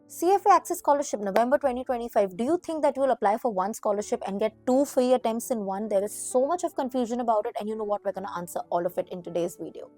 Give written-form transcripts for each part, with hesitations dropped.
CFA Access Scholarship November 2025. Do you think that you will apply for one scholarship and get 2 free attempts in one? There is so much of confusion about it, and you know what? We're going to answer all of it in today's video.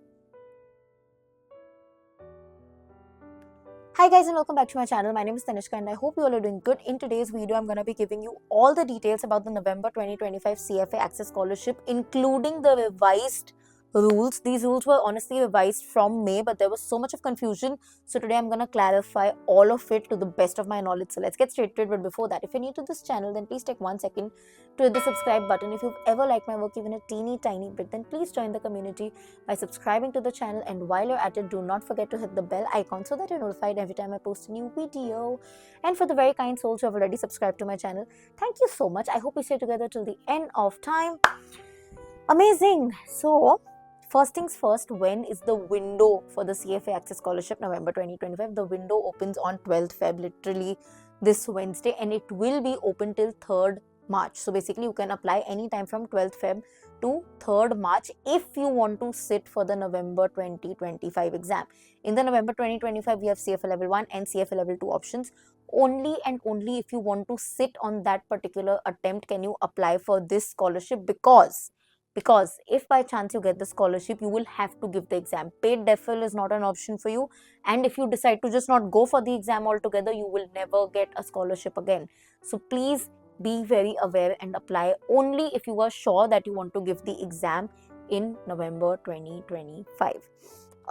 Hi guys and welcome back to my channel. My name is Tanishka and I hope you all are doing good. In today's video, I'm going to be giving you all the details about the November 2025 CFA Access Scholarship, including the revised rules. These rules were honestly revised from May, but there was so much of confusion. So today I'm going to clarify all of it to the best of my knowledge. So let's get straight to it. But before that, if you're new to this channel, then please take 1 second to hit the subscribe button. If you've ever liked my work even a teeny tiny bit, then please join the community by subscribing to the channel, and while you're at it, do not forget to hit the bell icon so that you're notified every time I post a new video. And for the very kind souls who have already subscribed to my channel, thank you so much. I hope we stay together till the end of time. Amazing. So first things first, when is the window for the CFA Access Scholarship November 2025? The window opens on 12th Feb, literally this Wednesday, and it will be open till 3rd March. So basically you can apply anytime from 12th Feb to 3rd March if you want to sit for the November 2025 exam. In the November 2025, we have CFA Level 1 and CFA Level 2 options. Only and only if you want to sit on that particular attempt can you apply for this scholarship, because if by chance you get the scholarship, you will have to give the exam. Paid deferral is not an option for you, and if you decide to just not go for the exam altogether, you will never get a scholarship again. So please be very aware and apply only if you are sure that you want to give the exam in November 2025.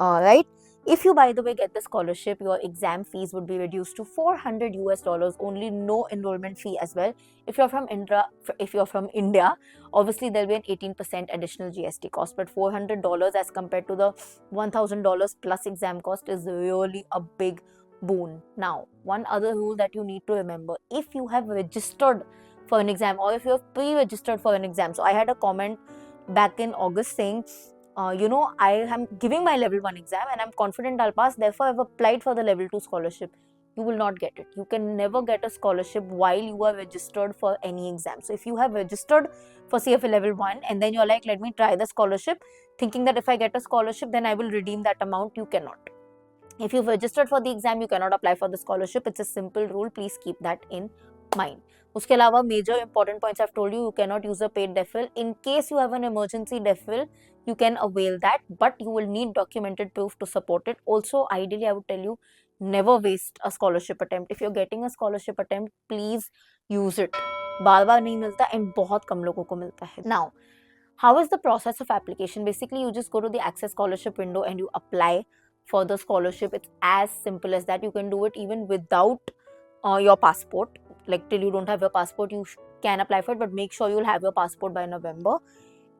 Alright. If you, by the way, get the scholarship, your exam fees would be reduced to $400 only, no enrollment fee as well. If you're from India, obviously there'll be an 18% additional GST cost, but $400 as compared to the $1,000 plus exam cost is really a big boon. Now, one other rule that you need to remember: if you have registered for an exam or if you have pre-registered for an exam. So I had a comment back in August saying, I am giving my level 1 exam and I'm confident I'll pass, therefore I've applied for the level 2 scholarship. You will not get it. You can never get a scholarship while you are registered for any exam. So if you have registered for CFA level 1 and then you're like, let me try the scholarship, thinking that if I get a scholarship then I will redeem that amount, you cannot. If you've registered for the exam, you cannot apply for the scholarship. It's a simple rule. Please keep that in mind. उसके अलावा major important points I've told you. You cannot use a paid deferral. In case you have an emergency deferral, you can avail that, but you will need documented proof to support it. Also, ideally, I would tell you, never waste a scholarship attempt. If you're getting a scholarship attempt, please use it. बार-बार नहीं मिलता and बहुत कम लोगों को मिलता है. Now, how is the process of application? Basically, you just go to the Access Scholarship window and you apply for the scholarship. It's as simple as that. You can do it even without your passport. Like till you don't have your passport, you can apply for it, but make sure you'll have your passport by November.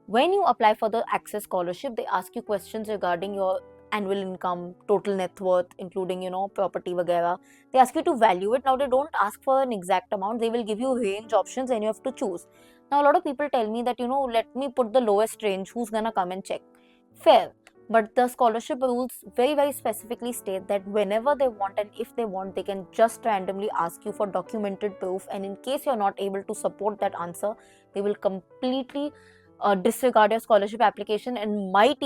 When you apply for the Access Scholarship, they ask you questions regarding your annual income, total net worth, including, property, vagera. They ask you to value it. Now, they don't ask for an exact amount. They will give you range options and you have to choose. Now, a lot of people tell me that, let me put the lowest range. Who's gonna come and check? Fair. But the scholarship rules very, very specifically state that whenever they want and if they want, they can just randomly ask you for documented proof. And in case you're not able to support that answer, they will completely disregard your scholarship application and might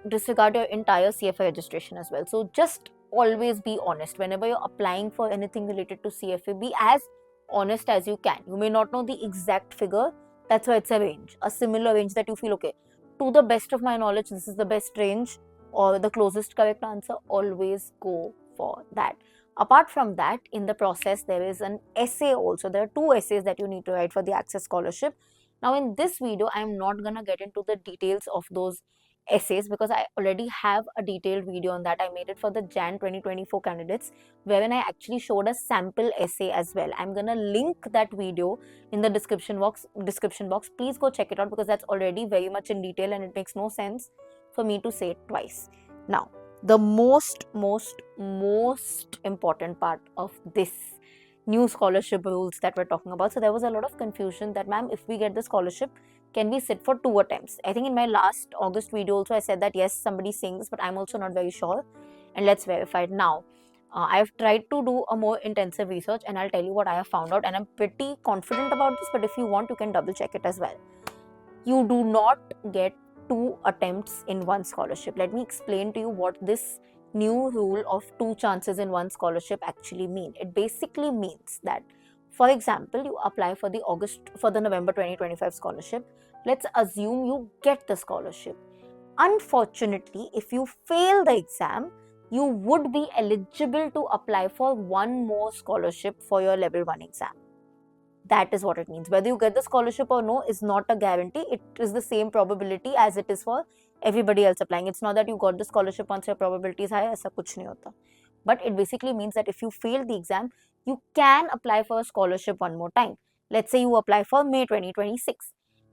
disregard your entire CFA registration as well. So just always be honest. Whenever you're applying for anything related to CFA, be as honest as you can. You may not know the exact figure. That's why it's a range, a similar range that you feel, okay, to the best of my knowledge, this is the best range or the closest correct answer. Always go for that. Apart from that, in the process, there is an essay also. There are 2 essays that you need to write for the Access Scholarship. Now, in this video, I am not going to get into the details of those essays because I already have a detailed video on that. I made it for the Jan 2024 candidates, wherein I actually showed a sample essay as well. I'm going to link that video in the description box. Please go check it out because that's already very much in detail and it makes no sense for me to say it twice. Now, the most important part of this new scholarship rules that we're talking about. So there was a lot of confusion that, ma'am, if we get the scholarship, can we sit for 2 attempts? I think in my last August video also I said that yes, somebody's saying this, but I'm also not very sure, and let's verify it now. I've tried to do a more intensive research and I'll tell you what I have found out, and I'm pretty confident about this, but if you want, you can double check it as well. You do not get 2 attempts in one scholarship. Let me explain to you what this new rule of 2 chances in one scholarship actually mean? It basically means that, for example, you apply for the November 2025 scholarship. Let's assume you get the scholarship. Unfortunately, if you fail the exam, you would be eligible to apply for one more scholarship for your level 1 exam. That is what it means. Whether you get the scholarship or no is not a guarantee. It is the same probability as it is for everybody else applying. It's not that you got the scholarship once your probability is high, aisa kuch nahi hota. But it basically means that if you fail the exam, you can apply for a scholarship one more time. Let's say you apply for May 2026.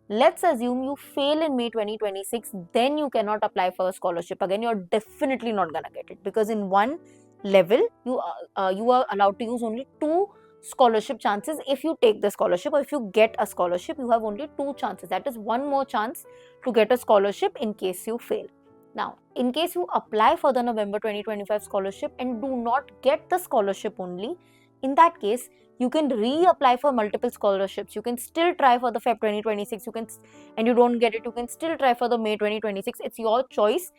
Let's assume you fail in May 2026, then you cannot apply for a scholarship again. You're definitely not gonna get it, because in one level you are allowed to use only 2 scholarship chances. If you take the scholarship, or if you get a scholarship, you have only 2 chances. That is one more chance to get a scholarship in case you fail. Now, in case you apply for the November 2025 scholarship and do not get the scholarship only, in that case, you can reapply for multiple scholarships. You can still try for the Feb 2026, and you don't get it, you can still try for the May 2026. It's your choice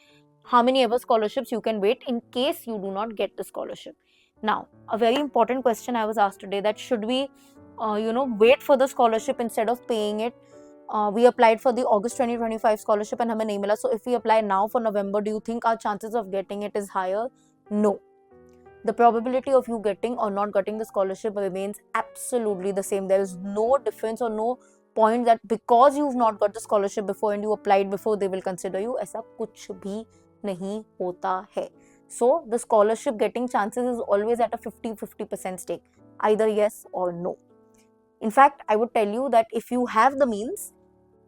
how many ever scholarships you can wait in case you do not get the scholarship. Now, a very important question I was asked today, that should we wait for the scholarship instead of paying it? We applied for the August 2025 scholarship and हमें नहीं मिला. So if we apply now for November, do you think our chances of getting it is higher? No. The probability of you getting or not getting the scholarship remains absolutely the same. There is no difference or no point that because you've not got the scholarship before and you applied before, they will consider you. ऐसा कुछ भी नहीं होता है. So the scholarship getting chances is always at a 50-50% stake, either yes or no. In fact, I would tell you that if you have the means,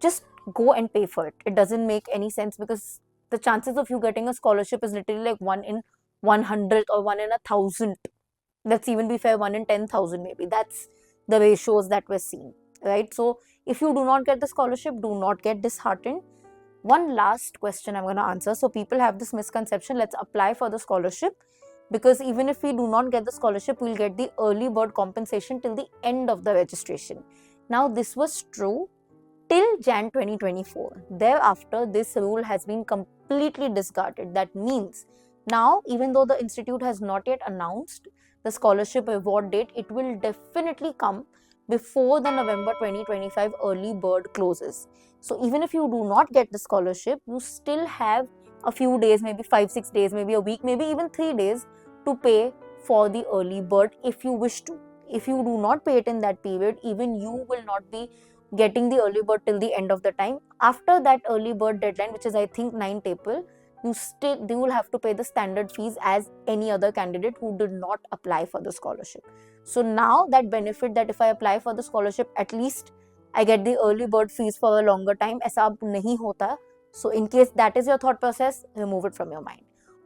just go and pay for it. It doesn't make any sense, because the chances of you getting a scholarship is literally like 1 in 100 or 1 in 1,000. Let's even be fair, 1 in 10,000 maybe. That's the ratios that we're seeing, right? So if you do not get the scholarship, do not get disheartened. One last question I'm going to answer. So people have this misconception, let's apply for the scholarship, because even if we do not get the scholarship, we'll get the early bird compensation till the end of the registration. Now, this was true till Jan 2024. Thereafter, this rule has been completely discarded. That means now, even though the institute has not yet announced the scholarship award date, it will definitely come before the November 2025 early bird closes. So even if you do not get the scholarship, you still have a few days, maybe 5-6 days, maybe a week, maybe even 3 days to pay for the early bird if you wish to. If you do not pay it in that period, even you will not be getting the early bird till the end of the time. After that early bird deadline, which is I think 9th April, you will have to pay the standard fees as any other candidate who did not apply for the scholarship. So now that benefit, that if I apply for the scholarship, at least I get the early bird fees for a longer time, ऐसा अब नहीं होता. So in case that is your thought process, remove it from your mind.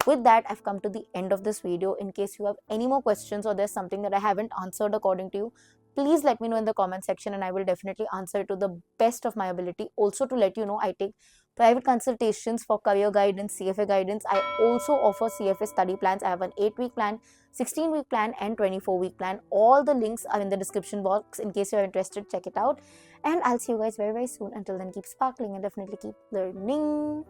With that, I've come to the end of this video. In case you have any more questions or there's something that I haven't answered according to you, please let me know in the comment section, and I will definitely answer it to the best of my ability. Also, to let you know, I take private consultations for career guidance, CFA guidance. I also offer CFA study plans. I have an 8-week plan, 16-week plan, and 24-week plan. All the links are in the description box. In case you're interested, check it out. And I'll see you guys very, very soon. Until then, keep sparkling and definitely keep learning.